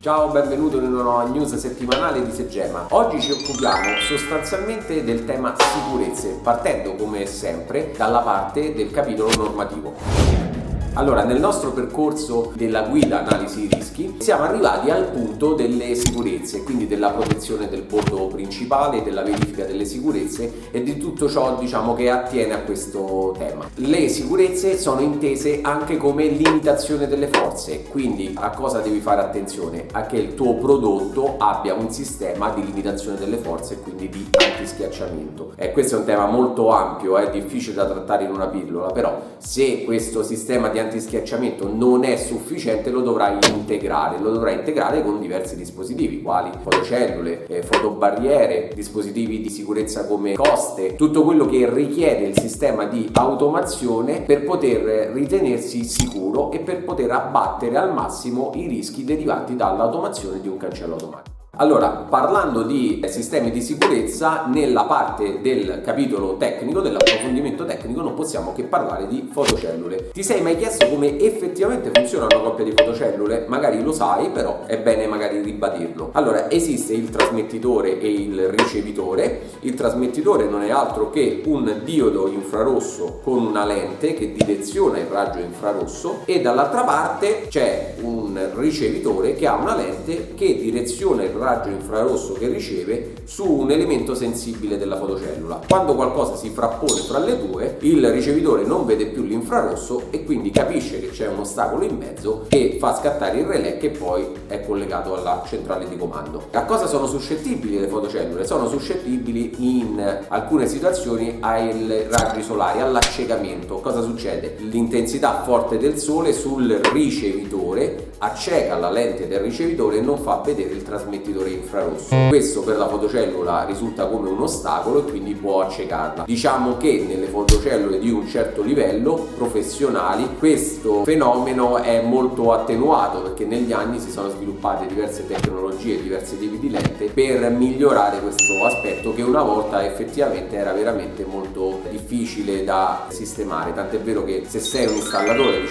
Ciao, benvenuto in una nuova news settimanale di Segema. Oggi ci occupiamo sostanzialmente del tema sicurezze, partendo come sempre dalla parte del capitolo normativo. Allora, nel nostro percorso della guida analisi rischi siamo arrivati al punto delle sicurezze, quindi della protezione del bordo principale, della verifica delle sicurezze e di tutto ciò, che attiene a questo tema. Le sicurezze sono intese anche come limitazione delle forze, quindi a cosa devi fare attenzione? A che il tuo prodotto abbia un sistema di limitazione delle forze e quindi di antischiacciamento. Questo è un tema molto ampio, è difficile da trattare in una pillola, però se questo sistema di antischiacciamento non è sufficiente lo dovrai integrare con diversi dispositivi quali fotocellule, fotobarriere, dispositivi di sicurezza come coste, tutto quello che richiede il sistema di automazione per poter ritenersi sicuro e per poter abbattere al massimo i rischi derivanti dall'automazione di un cancello automatico. Allora, parlando di sistemi di sicurezza, nella parte del capitolo tecnico, dell'approfondimento tecnico, non possiamo che parlare di fotocellule. Ti sei mai chiesto come effettivamente funziona una coppia di fotocellule? Magari lo sai, però è bene magari ribadirlo. Allora, esiste il trasmettitore e il ricevitore. Il trasmettitore non è altro che un diodo infrarosso con una lente che direziona il raggio infrarosso e dall'altra parte c'è un ricevitore che ha una lente che direziona il raggio infrarosso che riceve su un elemento sensibile della fotocellula. Quando qualcosa si frappone fra le due, il ricevitore non vede più l'infrarosso e quindi capisce che c'è un ostacolo in mezzo che fa scattare il relè che poi è collegato alla centrale di comando. A cosa sono suscettibili le fotocellule? Sono suscettibili in alcune situazioni ai raggi solari, all'accecamento. Cosa succede? L'intensità forte del sole sul ricevitore acceca la lente del ricevitore e non fa vedere il trasmettitore infrarosso. Questo per la fotocellula risulta come un ostacolo e quindi può accecarla. Diciamo che nelle fotocellule di un certo livello professionali questo fenomeno è molto attenuato perché negli anni si sono sviluppate diverse tecnologie, diversi tipi di lente per migliorare questo aspetto che una volta effettivamente era veramente molto difficile da sistemare. Tant'è vero che se sei un installatore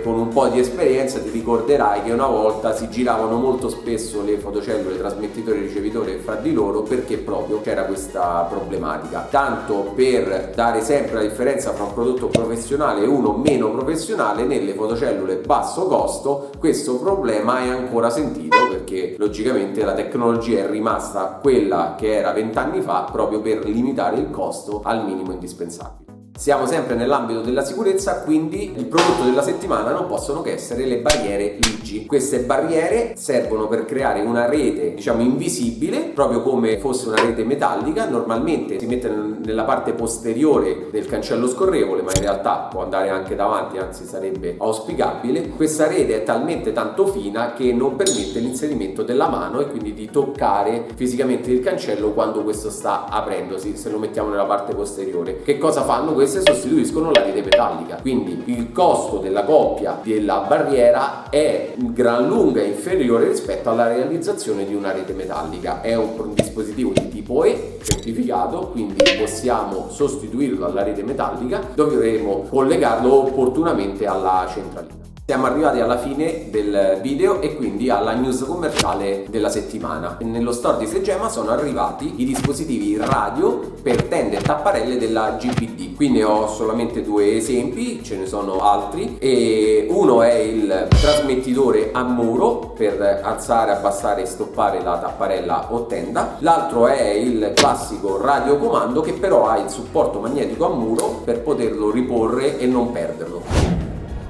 con un po' di esperienza ti ricorderai che una volta si giravano molto spesso le fotocellule trasmettitore e ricevitore fra di loro perché proprio c'era questa problematica. Tanto per dare sempre la differenza tra un prodotto professionale e uno meno professionale, nelle fotocellule basso costo questo problema è ancora sentito perché logicamente la tecnologia è rimasta quella che era 20 anni fa proprio per limitare il costo al minimo indispensabile. Siamo sempre nell'ambito della sicurezza, quindi il prodotto della settimana non possono che essere le barriere Ligi. Queste barriere servono per creare una rete, invisibile, proprio come fosse una rete metallica. Normalmente si mette nella parte posteriore del cancello scorrevole, ma in realtà può andare anche davanti, anzi sarebbe auspicabile. Questa rete è talmente tanto fina che non permette l'inserimento della mano e quindi di toccare fisicamente il cancello quando questo sta aprendosi, se lo mettiamo nella parte posteriore. Che cosa fanno? Queste sostituiscono la rete metallica, quindi il costo della coppia della barriera è gran lunga inferiore rispetto alla realizzazione di una rete metallica. È un dispositivo di tipo E certificato, quindi possiamo sostituirlo alla rete metallica, dovremo collegarlo opportunamente alla centralina. Siamo arrivati alla fine del video e quindi alla news commerciale della settimana. Nello store di Segema sono arrivati i dispositivi radio per tende e tapparelle della GPD. Qui ne ho solamente due esempi, ce ne sono altri. E uno è il trasmettitore a muro per alzare, abbassare e stoppare la tapparella o tenda. L'altro è il classico radiocomando che però ha il supporto magnetico a muro per poterlo riporre e non perderlo.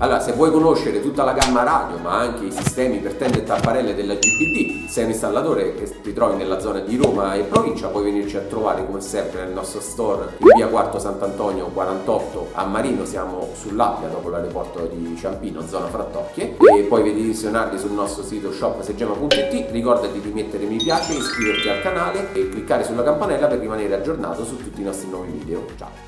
Allora, se vuoi conoscere tutta la gamma radio, ma anche i sistemi per tende e tapparelle della GPD, sei un installatore che ti trovi nella zona di Roma e provincia, puoi venirci a trovare come sempre nel nostro store in via Quarto Sant'Antonio 48 a Marino. Siamo sull'Appia dopo l'aeroporto di Ciampino, zona Frattocchie, e puoi visionarli sul nostro sito shop-segema.it. Ricordati di mettere mi piace, iscriverti al canale e cliccare sulla campanella per rimanere aggiornato su tutti i nostri nuovi video. Ciao!